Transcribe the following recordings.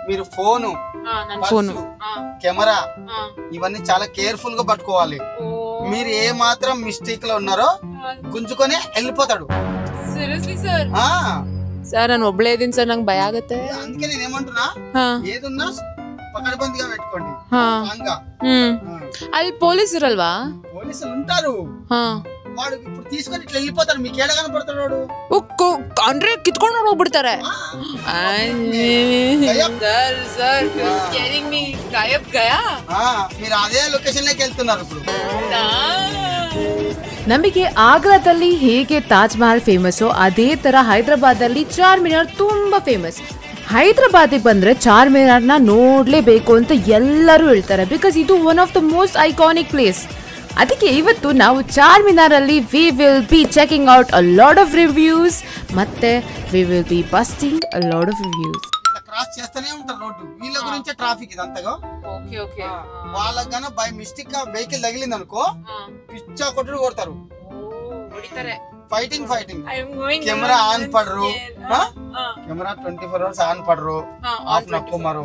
మీరు phone camera ఇవన్నీ చాలా కేర్ఫుల్ గా పట్టుకోవాలి. మీరు ఏ మాత్రం మిస్టేక్ లో ఉన్నారో గుంజుకొని వెళ్ళిపోతాడు. ಸರ್ ನಾನು ಒಬ್ಳೇ ಇದೀನಿ ಸರ್, ನಂಗೆ ಭಯ ಆಗುತ್ತೆ. అందుకే నేను ఏమంటున్నా, ఏదున్నా పకడ్బందీగా పెట్టుకోండి. ಅಲ್ಲಿ ಪೊಲೀಸ್ ಇರಲ್ವಾ? పోలీసులు ఉంటారు. వాడు ఇప్పుడు తీసుకొని ఇట్లా వెళ్ళిపోతాడు. మీకు ఏడ కనపడతాడు వాడు? ಅಂದ್ರೆ ಕಿತ್ಕೊಂಡು ಹೋಗ್ಬಿಡ್ತಾರೆ. మీరు ಅದೇ ಲೊಕೇಶನ್ ലേക്ക് వెళ్తున్నారు ఇప్పుడు. ನಮಗೆ ಆಗ್ರಾದಲ್ಲಿ ಹೇಗೆ ತಾಜ್ ಮಹಲ್ ಫೇಮಸ್ ಅದೇ ತರ ಹೈದರಾಬಾದ್ ಅಲ್ಲಿ ಚಾರ್ ಮಿನಾರ್ ತುಂಬಾ ಫೇಮಸ್. ಹೈದರಾಬಾದಿಗೆ ಬಂದ್ರೆ ಚಾರ್ ಮಿನಾರ್ನ ನೋಡ್ಲೇಬೇಕು ಅಂತ ಎಲ್ಲರೂ ಹೇಳ್ತಾರೆ, ಬಿಕಾಸ್ ಇದು one of the most iconic place. ಅದಕ್ಕೆ ಇವತ್ತು ನಾವು ಚಾರ್ ಮಿನಾರ್ ಅಲ್ಲಿ we will be checking out a lot of reviews ಮತ್ತೆ we will be busting a lot of reviews. Cross చేస్తూనే ఉంటారు రోడ్డు. వీళ్ళ గురించే ట్రాఫిక్ ఇదంతగా. వాళ్ళకి గాన బై మిస్టేక్ గా వెహికల్ తగిలింది అనుకో, పిచ్చా కొట్టుడు కొడతారు. ಫೈಟಿಂಗ್ ಕೆಮರಾ ಆನ್ ಪಡ್ರು, ಕೆಮರಾ 24 hours ಆನ್ ಪಡ್ರು, ಆಫ್ ನಕ್ಕುಮಾರು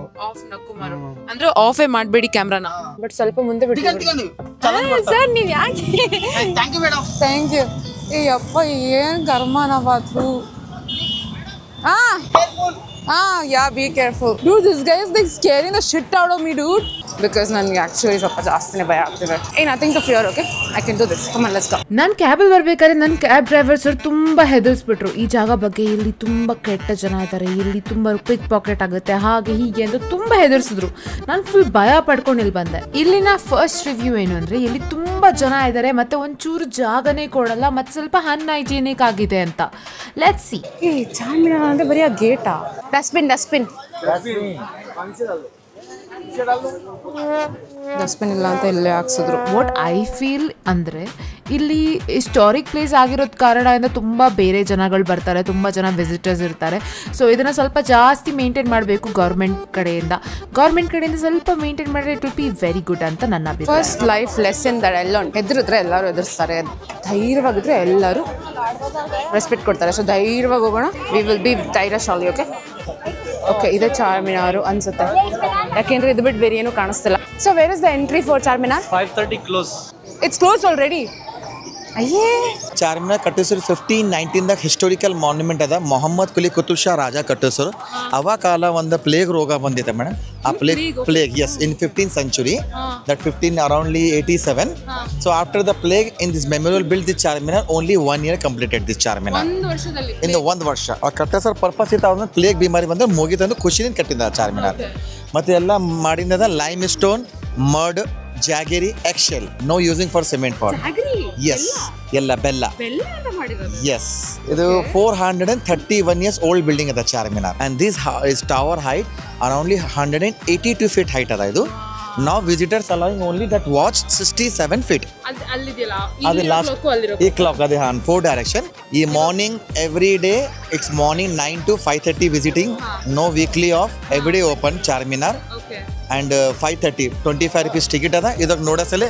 ಅಂದ್ರೆ ಆಫೇ ಮಾಡಬೇಡಿ ಕ್ಯಾಮೆರಾನ. ಬಟ್ ಸ್ವಲ್ಪ ಮುಂದೆ ಬಿಡಿ ಸರ್. ನೀವ್ ಯಾಕೆ? Thank you madam. Thank you. ಏ ಅಪ್ಪ ಏನ್ ಗರ್ಮನ ಬಾತು. Yeah, be careful. Dude, this guy is like scaring the shit out of me, dude. Because ನನಗೆ actually ಸ್ವಲ್ಪ ಜಾಸ್ತಿನೇ ಭಯ ಆಗ್ತಿದೆ. Hey, nothing to fear, okay? I can do this. Come on, let's go. ನಾನು ಕ್ಯಾಬಲ್ಲಿ ಬರ್ಬೇಕಾದ್ರೆ ನನ್ನ ಕ್ಯಾಬ್ ಡ್ರೈವರ್ ಸರ್ ತುಂಬಾ ಹೆದರ್ಸ್ಬಿಟ್ರು. ಈ ಜಾಗ ಬಗ್ಗೆ ಇಲ್ಲಿ ತುಂಬಾ ಕೆಟ್ಟ ಜನ ಇದ್ದಾರೆ, ಇಲ್ಲಿ ತುಂಬಾ ಪಿಕ್ ಪಾಕೆಟ್ ಆಗುತ್ತೆ, ಹಾಗೆ ಹೀಗೆ ಅಂತ ತುಂಬಾ ಹೆದರ್ಸಿದ್ರು. ನಾನು ಫುಲ್ ಭಯ ಪಡ್ಕೊಂಡು ಇಲ್ಲಿ ಬಂದೆ. ಇಲ್ಲಿನ ಫಸ್ಟ್ ರಿವ್ಯೂ ಏನು ಅಂದ್ರೆ ಇಲ್ಲಿ ತುಂಬಾ ಜನ ಇದ್ದಾರೆ ಮತ್ತೆ ಒಂಚೂರು ಜಾಗನೇ ಕೊಡಲ್ಲ ಮತ್ತೆ ಸ್ವಲ್ಪ ಅನ್ಹೈಜೀನಿಕ್ ಆಗಿದೆ ಅಂತ. Let's see. ಚಾರ್ಮಿನಾರ್ ಅಂದ್ರೆ ಬರೀ ಆ ಗೇಟಾ? ಡಸ್ಟ್ಬಿನ್ ಇಲ್ಲ ಅಂತ ಇಲ್ಲೇ ಹಾಕ್ಸಿದ್ರು. ವಾಟ್ ಐ ಫೀಲ್ ಅಂದರೆ ಇಲ್ಲಿ ಹಿಸ್ಟಾರಿಕ್ ಪ್ಲೇಸ್ ಆಗಿರೋದ್ ಕಾರಣದಿಂದ ತುಂಬ ಬೇರೆ ಜನಗಳು ಬರ್ತಾರೆ, ತುಂಬ ಜನ ವಿಸಿಟರ್ಸ್ ಇರ್ತಾರೆ. ಸೊ ಇದನ್ನು ಸ್ವಲ್ಪ ಜಾಸ್ತಿ ಮೇಂಟೈನ್ ಮಾಡಬೇಕು ಗೌರ್ಮೆಂಟ್ ಕಡೆಯಿಂದ ಸ್ವಲ್ಪ ಮೇಂಟೈನ್ ಮಾಡಿದ್ರೆ it will be very good ಅಂತ ನನ್ನ ಅಭಿಪ್ರಾಯ. ಫಸ್ಟ್ ಲೈಫ್ ಲೆಸನ್ ಎಲ್ಲ ಹೆದರಿದ್ರೆ ಎಲ್ಲರೂ ಎದುರಿಸ್ತಾರೆ, ಧೈರ್ಯವಾಗಿದ್ರೆ ಎಲ್ಲರೂ ರೆಸ್ಪೆಕ್ಟ್ ಕೊಡ್ತಾರೆ. ಸೊ ಧೈರ್ಯವಾಗಿ ಹೋಗೋಣ. ವಿ ವಿಲ್ ಬಿ ಧೈರ್ಯಶಾಲಿ. ಓಕೆ, ಇದೆ ಚಾರ್ಮಿನಾರು ಅನ್ಸುತ್ತೆ, ಯಾಕೆಂದ್ರೆ ಇದು ಬಿಟ್ಟು ಬೇರೆ ಏನು ಕಾಣಿಸ್ತಿಲ್ಲ. So where is the entry for Charminar? 5:30 close. It's close already. ಅಯ್ಯೇ. ಚಾರ್ಮಿನಾರ್ ಕಟ್ಟಿಸಿರು 1519 ದಾಗ ಹಿಸ್ಟೋರಿಕಲ್ ಮಾನ್ಯುಮೆಂಟ್ ಅದ. ಮೊಹಮ್ಮದ್ ಕುಲಿ ಕುತುಬ್ ಶಾ ರಾಜ ಕಟ್ಟಿಸಿರು. ಅವ ಕಾಲ ಒಂದು ಪ್ಲೇಗ್ ರೋಗ ಬಂದಿದೆ ಮೇಡಮ್. ಆ plague is in 15th century, that 15 around 87. So after the plague in this memorial built this Charminar, only 1 year completed this Charminar. In the 1 ವರ್ಷ ಆ ಕಟ್ಟಿಸೋ ಪರ್ಪಸ್ ಇತ್ತು. ಅವನ್ನ ಪ್ಲೇಗ್ ಬಿಮಾರಿ ಬಂದ್ರೆ ಮುಗಿತಂದು ಖುಷಿಯಿಂದ ಕಟ್ಟಿದ ಚಾರ್ಮಿನಾರ್. ಮತ್ತೆ ಎಲ್ಲ ಮಾಡಿದ limestone, mud, jaggery, excel, no using for cement for. Yes, ಎಲ್ಲ ಬೆಲ್ಲ. ಎಸ್, ಇದು 431 years old building ಅದ Charminar. And this is tower height around 182 feet height ಅದ ಇದು. Now visitors allowing only that watch 67 feet. ಅದು ಲಾಸ್ಟ್ ಈ clock ಅದೇ 4 direction. ಈ morning every day it's morning 9 to 5:30 visiting. No weekly off. Every day open Charminar. And 5:30 25 rupees ticket ಅದ. ಇದಕ್ಕೆ ನೋಡಸಲೆ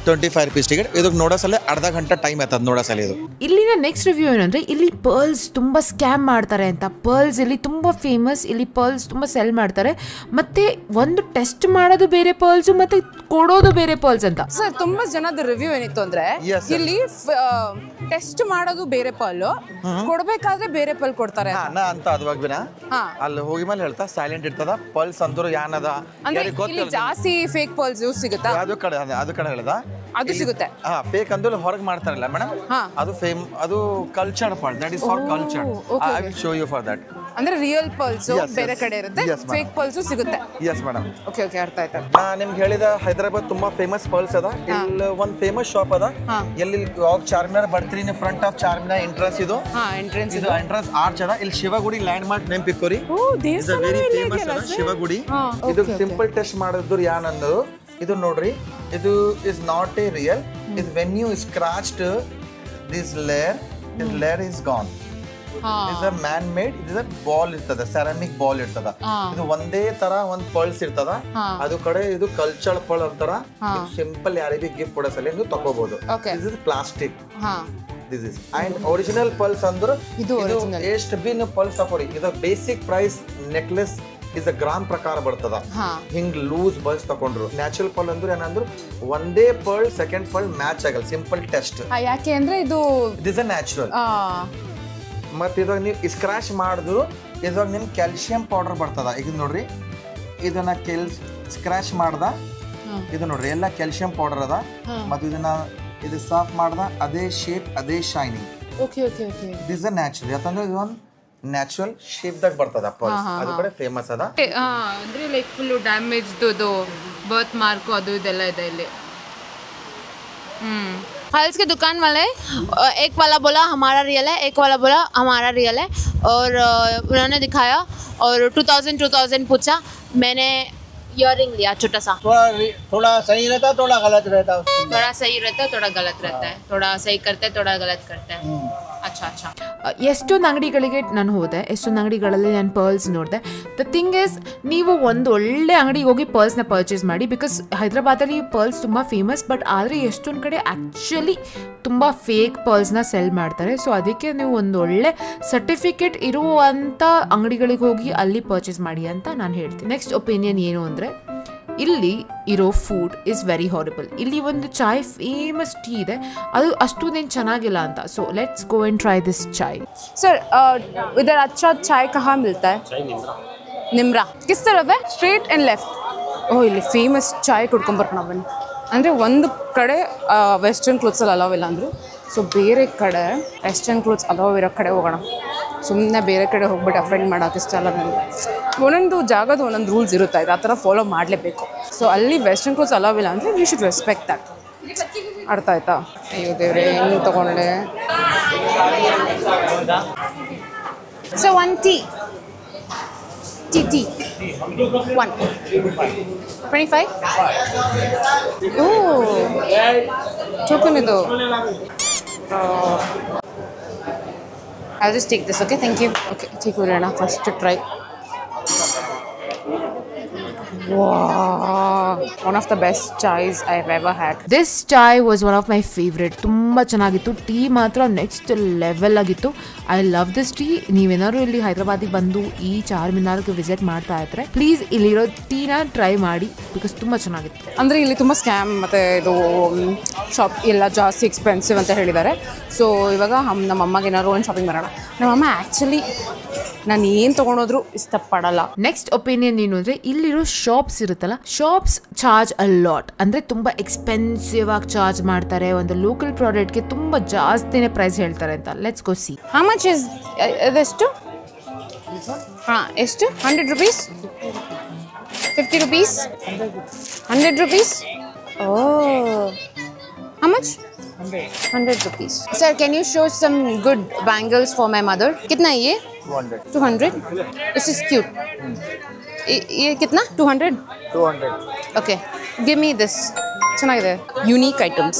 25 rupees ticket. ಇದಕ್ಕೆ ನೋಡಸಲೆ ಅರ್ಧ ಗಂಟೆ ಟೈಮ್ ಆಯ್ತದ ನೋಡಸಲೆ ಇದು. ಇಲ್ಲಿನ ನೆಕ್ಸ್ಟ್ ರಿವ್ಯೂ ಏನಂದ್ರೆ ಇಲ್ಲಿ ಪರ್ಲ್ಸ್ ತುಂಬಾ ಸ್ಕ್ಯಾಮ್ ಮಾಡ್ತಾರೆ ಅಂತ. ಪರ್ಲ್ಸ್ ಇಲ್ಲಿ ತುಂಬಾ ಫೇಮಸ್. ಇಲ್ಲಿ ಪರ್ಲ್ಸ್ ತುಂಬಾ ಸೆಲ್ ಮಾಡ್ತಾರೆ. ಮತ್ತೆ ಒಂದು ಟೆಸ್ಟ್ ಮಾಡೋದು ಬೇರೆ ಪರ್ಲ್ಸ್ ಮತ್ತೆ ಕೊಡೋದು ಬೇರೆ ಪರ್ಲ್ಸ್ ಅಂತ. ಸರ್ ತುಂಬಾ ಜನದ ರಿವ್ಯೂ ಏನಿತ್ತು ಅಂದ್ರೆ ಇಲ್ಲಿ ಟೆಸ್ಟ್ ಮಾಡೋದು ಬೇರೆ ಪರ್ಲ್, ಕೊಡ್ಬೇಕಾದ್ರೆ ಬೇರೆ ಪರ್ಲ್ ಕೊಡ್ತಾರೆ ಅಂತ. ಅದ್ವಾಗ್ಬಿನ ಅಲ್ಲಿ ಹೋಗಿ ಮೇಲೆ ಹೇಳ್ತಾ ಸೈಲೆಂಟ್ ಇರ್ತದ. ಪರ್ಲ್ಸ್ ಅಂದ್ರು ಯಾನದ ಇಲ್ಲಿ ಜಾಸ್ತಿ ಫೇಕ್ ಪರ್ಲ್ಸ್ ಯೂಸ್ ಸಿಗುತ್ತಾ? ಅದು ಕಡೆ ಹೇಳ್ದ ಅದು ಸಿಗುತ್ತೆ. ಫೇಕ್ ಅಂದ್ರೆ ಹೊರಗೆ ಮಾಡ್ತಾರಲ್ಲ ಮೇಡಮ್, ಅದು ಅದು culture part. That is for culture. I will show you for that. ಅಂದ್ರೆ ರಿಯಲ್ ಪರ್ಲ್ಸ್ ಬೇರೆ ಕಡೆ ಇರುತ್ತೆ, ಫೇಕ್ ಪರ್ಲ್ಸ್ ಸಿಗುತ್ತೆ. Yes madam. ಓಕೆ ಅರ್ಥ ಆಯ್ತು. ನಾ ನಿಮ್ಗೆ ಹೇಳಿದ ಹೈದರಾಬಾದ್ ತುಂಬಾ ಫೇಮಸ್ ಪರ್ಲ್ಸ್ ಅದ. ಇಲ್ಲಿ ಒಂದು ಫೇಮಸ್ ಶಾಪ್ ಅದ. ಎಲ್ಲಿ ಚಾರ್ಮಿನಾರ್ ಬರ್ತೀರಿ ಫ್ರಂಟ್ ಆಫ್ ಚಾರ್ಮಿನಾರ್ ಎಂಟ್ರೆನ್ಸ್ ಇದು ಎಂಟ್ರೆನ್ಸ್ ಆರ್ಚ್ ಅದ. ಇಲ್ಲಿ ಶಿವಗುಡಿ ಲ್ಯಾಂಡ್ ಮಾರ್ಕ್ ನೆನಪಿಕೋರಿ. ಇಟ್ಸ್ ವೆರಿ ಫೇಮಸ್ ಅದ ಶಿವಗುಡಿ. ಇದು ಸಿಂಪಲ್ ಟೆಸ್ಟ್ ಮಾಡಿದ್ರು ಯಾನಂದ್ರು ಇದು ನೋಡ್ರಿ. ಇದು is not a real. Is when you scratched this layer is gone. Is a man made. ಇದು ಬಾಲ್ ಇರ್ತದ, ಸೆರಾಮಿಕ್ ಬಾಲ್ ಇರ್ತದ. ಇದು ಒಂದೇ ತರ ಒಂದ್ ಪರ್ಲ್ಸ್ ಇರ್ತದ. ಅದು ಕಡೆ ಇದು ಕಲ್ಚರ್ ಪರ್ಲ್ ಅಂತಾರ. ಸಿಂಪಲ್ ಯಾರಿಗೂ ಗಿಫ್ಟ್ ಕೊಡಸಲ್ಲ ಇದು ತಗೋಬಹುದು. This is plastic. This is and original pearls ಅಂದ್ರೆ ಇದು ಎಷ್ಟು ಬಿನ್ ಪರ್ಲ್ಸ್ ತಗೊಳ್ಳಿ. ಇದು basic price necklace is the gram ಪ್ರಕಾರ ಬರ್ತದ ಹಿಂಗ್ ಲೂಸ್ ಪರ್ಲ್ಸ್ ತಕೊಂಡ್ರು ನ್ಯಾಚುರಲ್ ಪರ್ಲ್ ಅಂದ್ರೆ ಏನಂದ್ರು ಒಂದೇ ಪರ್ಲ್ ಸೆಕೆಂಡ್ ಪರ್ಲ್ ಮ್ಯಾಚ್ ಆಗಲ್ಲ ಸಿಂಪಲ್ ಟೆಸ್ಟ್ ಯಾಕೆ ಅಂದ್ರೆ ಇದು ದಿಸ್ ಅ ನ್ಯಾಚುರಲ್ ಮತ್ತೆ ಇದಾಗ ನೀವು ಸ್ಕ್ರಾಚ್ ಮಾಡಿದ್ರು ಇದಾಗ ನಿಮ್ ಕ್ಯಾಲ್ಸಿಯಂ ಪೌಡರ್ ಬರ್ತದ ಈಗ ನೋಡ್ರಿ ಇದನ್ನ ಸ್ಕ್ರಾಚ್ ಮಾಡ್ದ ಇದು ನೋಡ್ರಿ ಎಲ್ಲ ಕ್ಯಾಲ್ಸಿಯಂ ಪೌಡರ್ ಅದ ಮತ್ತೆ ಇದು ಸಾಫ್ ಮಾಡ್ದ ಅದೇ ಶೇಪ್ ಅದೇ ಶೈನಿಂಗ್ ದಿಸ್ ಅ ನ್ಯಾಚುರಲ್ ಯಾಕಂದ್ರೆ ಇದು ಒಂದು ನ್ಯಾಚುರಲ್ ಶೇಪ್ ದಾಗ ಬರ್ತದ ಪರ್ಲ್ಸ್ ಅದು ಕಡೆ ಫೇಮಸ್ ಅದ ಅಂದ್ರೆ ಲೈಕ್ ಫುಲ್ ಡ್ಯಾಮೇಜ್ದು ಬರ್ತ್ ಮಾರ್ಕ್ ಅದು ಇದೆಲ್ಲ ಇದೆ ಇಲ್ಲಿ पल्स की दुकान वाले एक वाला बोला हमारा रियल है, एक वाला बोला हमारा रियल है और उन्होंने दिखाया और 2000 पूछा. मैंने इयरिंग लिया छोटा सा. थोड़ा सही रहता थोड़ा गलत रहता थोड़ा सही रहता है थोड़ा गलत रहता है, थोड़ा सही करते हैं थोड़ा गलत करते हैं. अच्छा अच्छा. ಎಷ್ಟೊಂದು ಅಂಗಡಿಗಳಿಗೆ ನಾನು ಹೋದೆ, ಎಷ್ಟೊಂದು ಅಂಗಡಿಗಳಲ್ಲಿ ನಾನು ಪರ್ಲ್ಸ್ ನೋಡಿದೆ. ದ ಥಿಂಗ್ ಇಸ್ ನೀವು ಒಂದು ಒಳ್ಳೆ ಅಂಗಡಿಗೆ ಹೋಗಿ ಪರ್ಲ್ಸ್ನ ಪರ್ಚೇಸ್ ಮಾಡಿ, ಬಿಕಾಸ್ ಹೈದ್ರಾಬಾದಲ್ಲಿ ಪರ್ಲ್ಸ್ ತುಂಬ ಫೇಮಸ್. ಬಟ್ ಆದರೆ ಎಷ್ಟೊಂದು ಕಡೆ ಆ್ಯಕ್ಚುಲಿ ತುಂಬ ಫೇಕ್ ಪರ್ಲ್ಸ್ನ ಸೆಲ್ ಮಾಡ್ತಾರೆ. ಸೊ ಅದಕ್ಕೆ ನೀವು ಒಂದು ಒಳ್ಳೆ ಸರ್ಟಿಫಿಕೇಟ್ ಇರುವಂಥ ಅಂಗಡಿಗಳಿಗೆ ಹೋಗಿ ಅಲ್ಲಿ ಪರ್ಚೇಸ್ ಮಾಡಿ ಅಂತ ನಾನು ಹೇಳ್ತೀನಿ. ನೆಕ್ಸ್ಟ್ ಒಪಿನಿಯನ್ ಏನು ಅಂದರೆ, ಇಲ್ಲಿ ಇರೋ ಫುಡ್ ಇಸ್ ವೆರಿ ಹಾರಿಬಲ್. ಇಲ್ಲಿ ಒಂದು ಚಾಯ್ ಫೇಮಸ್ ಟೀ ಇದೆ, ಅದು ಅಷ್ಟೊಂದೇನು ಚೆನ್ನಾಗಿಲ್ಲ ಅಂತ. So let's go and try this chai. Sir इधर अच्छा चाय कहाँ मिलता है? निम्रा. किस तरफ है? Straight and left. ಓ ಇಲ್ಲಿ ಫೇಮಸ್ ಚಾಯ್ ಕುಡ್ಕೊಂಬರ್ಕೋಣ ಬನ್ನಿ. ಅಂದರೆ ಒಂದು ಕಡೆ ವೆಸ್ಟರ್ನ್ ಕ್ಲೋತ್ಸಲ್ಲಿ ಅಲೌವ್ ಇಲ್ಲ ಅಂದರು, ಸೊ ಬೇರೆ ಕಡೆ ವೆಸ್ಟರ್ನ್ ಕ್ಲೋತ್ಸ್ ಅಲೌವ್ ಇರೋ ಕಡೆ ಹೋಗೋಣ. ಸುಮ್ಮನೆ ಬೇರೆ ಕಡೆ ಹೋಗ್ಬಿಟ್ಟು ಅಫೆಂಡ್ ಮಾಡೋಕೆ ಇಷ್ಟ ಅಲ್ಲ ನನಗೆ. ಒಂದೊಂದು ಜಾಗದ ಒಂದೊಂದು ರೂಲ್ಸ್ ಇರುತ್ತೆ, ಆ ಥರ ಫಾಲೋ ಮಾಡಲೇಬೇಕು. ಸೊ ಅಲ್ಲಿ ವೆಸ್ಟರ್ನ್ ಕ್ಲೋತ್ಸ್ ಅಲೌವ್ ಇಲ್ಲ ಅಂದರೆ ವಿ ಶುಡ್ ರೆಸ್ಪೆಕ್ಟ್ ದ್ಯಾಟ್. ಅರ್ಥ ಆಯ್ತಾ? ಅಯ್ಯೋ ದೇವ್ರೆ, ಏನು ತೊಗೊಂಡೆ. So one tea 125. ಓ ಟೋಕನ್ ಇದು. I'll just take this, okay? Thank you. Okay, take Urana first to try. Wow, one of the best chais I've ever had. This chai was one of my favorite. ತುಂಬ ಚೆನ್ನಾಗಿತ್ತು. Tea ಮಾತ್ರ next level ಆಗಿತ್ತು. I love this tea. ನೀವೇನಾದ್ರು ಇಲ್ಲಿ ಹೈದ್ರಾಬಾದಿಗೆ ಬಂದು ಈ ಚಾರ್ ಮಿನಾರ್ಗೆ visit ಮಾಡ್ತಾ ಇದ್ರೆ ಪ್ಲೀಸ್ ಇಲ್ಲಿರೋ ಟೀನ ಟ್ರೈ ಮಾಡಿ, ಬಿಕಾಸ್ ತುಂಬ ಚೆನ್ನಾಗಿತ್ತು. ಅಂದರೆ ಇಲ್ಲಿ ತುಂಬ ಸ್ಕ್ಯಾಮ್ ಮತ್ತು ಇದು ಶಾಪ್ ಎಲ್ಲ ಜಾಸ್ತಿ ಎಕ್ಸ್ಪೆನ್ಸಿವ್ ಅಂತ ಹೇಳಿದ್ದಾರೆ. ಸೊ ಇವಾಗ ನಮ್ಮ ಅಮ್ಮಗೆ ಏನಾದ್ರು ಒಂದು ಶಾಪಿಂಗ್ ಮಾಡೋಣ. ನಮ್ಮಮ್ಮ ಆ್ಯಕ್ಚುಲಿ ನಾನು ಏನು ತೊಗೊಂಡೋದ್ರು ಇಷ್ಟಪಡಲ್ಲ. ನೆಕ್ಸ್ಟ್ ಒಪಿನಿಯನ್ ಏನು ಅಂದರೆ, ಇಲ್ಲಿರೋ ಶಾಪ್ಸ್ ಇರುತ್ತಲ್ಲ, ಶಾಪ್ಸ್ ಚಾರ್ಜ್ ಅ ಲಾಟ್. ಅಂದರೆ ತುಂಬ ಎಕ್ಸ್ಪೆನ್ಸಿವ್ ಆಗಿ ಚಾರ್ಜ್ ಮಾಡ್ತಾರೆ. ಒಂದು ಲೋಕಲ್ ಪ್ರಾಡಕ್ಟ್ಗೆ ತುಂಬ ಜಾಸ್ತಿನೇ ಪ್ರೈಸ್ ಹೇಳ್ತಾರೆ ಅಂತ. Let's go C. How much is ಇದೆಷ್ಟು? ಹಾಂ ಎಷ್ಟು? 100 rupees? 50 rupees? 100 rupees? Oh. How much? 100 rupees. Sir, can you show some good bangles for my mother? कितना है ये? 200. This is cute. ये कितना? 200. Okay. Give me this. ಚೆನ್ನಾಗಿದೆ. Unique items.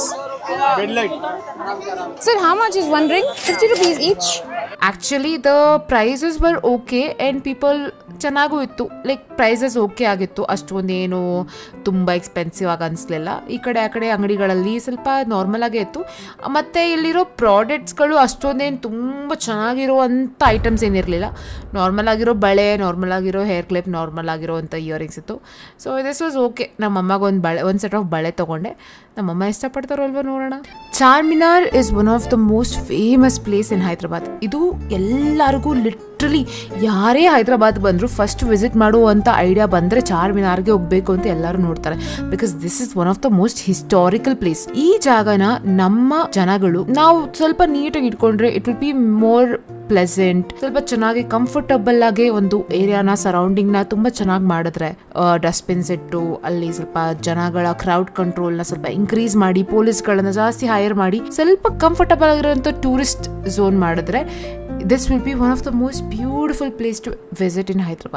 Sir, how much is one ring? 50 rupees each. Actually the prices were okay and people ಚೆನ್ನಾಗೂ ಇತ್ತು. Like prices okay ಆಗಿತ್ತು, ಅಷ್ಟೊಂದೇನು ತುಂಬ ಎಕ್ಸ್ಪೆನ್ಸಿವ್ ಆಗಿ ಅನಿಸ್ಲಿಲ್ಲ. ಈ ಕಡೆ ಆ ಕಡೆ ಅಂಗಡಿಗಳಲ್ಲಿ ಸ್ವಲ್ಪ ನಾರ್ಮಲ್ ಆಗೇ ಇತ್ತು. ಮತ್ತು ಇಲ್ಲಿರೋ ಪ್ರಾಡಕ್ಟ್ಸ್ಗಳು ಅಷ್ಟೊಂದೇನು ತುಂಬ ಚೆನ್ನಾಗಿರುವಂಥ ಐಟಮ್ಸ್ ಏನಿರಲಿಲ್ಲ. ನಾರ್ಮಲ್ ಆಗಿರೋ ಬಳೆ, ನಾರ್ಮಲ್ ಆಗಿರೋ ಹೇರ್ ಕ್ಲಿಪ್, ನಾರ್ಮಲ್ ಆಗಿರೋವಂಥ ಇಯರಿಂಗ್ಸ್ ಇತ್ತು. So this was okay. ನಮ್ಮ ಅಮ್ಮಗೆ ಒಂದು ಸೆಟ್ ಆಫ್ ಬಳೆ ತೊಗೊಂಡೆ. ನಮ್ಮಮ್ಮ ಇಷ್ಟಪಡ್ತಾರೋ ಅಲ್ವ ನೋಡೋಣ. Charminar is one of the most famous place in Hyderabad. ಇದು ಎಲ್ಲರಿಗೂ ಲಿಟ್ರಲಿ ಯಾರೇ ಹೈದ್ರಾಬಾದ್ ಬಂದರೂ ಫಸ್ಟ್ ವಿಸಿಟ್ ಮಾಡುವಂಥ ಐಡಿಯಾ ಬಂದರೆ ಚಾರ್ ಮಿನಾರ್ಗೆ ಹೋಗಬೇಕು ಅಂತ ಎಲ್ಲರೂ ನೋಡ್ತಾರೆ. Because this is one of the most historical place. ಈ ಜಾಗನ ನಮ್ಮ ಜನಗಳು ನಾವು ಸ್ವಲ್ಪ ನೀಟಾಗಿ ಇಟ್ಕೊಂಡ್ರೆ it will be more pleasant. ಸ್ವಲ್ಪ ಚೆನ್ನಾಗಿ ಕಂಫರ್ಟಬಲ್ ಆಗಿ ಒಂದು ಏರಿಯಾನ ಸರೌಂಡಿಂಗ್ನ ತುಂಬ ಚೆನ್ನಾಗಿ ಮಾಡಿದ್ರೆ, ಡಸ್ಟ್ಬಿನ್ಸ್ ಇಟ್ಟು ಅಲ್ಲಿ ಸ್ವಲ್ಪ ಜನಗಳ ಕ್ರೌಡ್ ಕಂಟ್ರೋಲ್ನ ಸ್ವಲ್ಪ ಇನ್ಕ್ರೀಸ್ ಮಾಡಿ, ಪೊಲೀಸ್ಗಳನ್ನ ಜಾಸ್ತಿ ಹೈರ್ ಮಾಡಿ, ಸ್ವಲ್ಪ ಕಂಫರ್ಟಬಲ್ ಆಗಿರೋಂಥ ಟೂರಿಸ್ಟ್ ಝೋನ್ ಮಾಡಿದ್ರೆ, this will be one of the most beautiful place to visit in Hyderabad.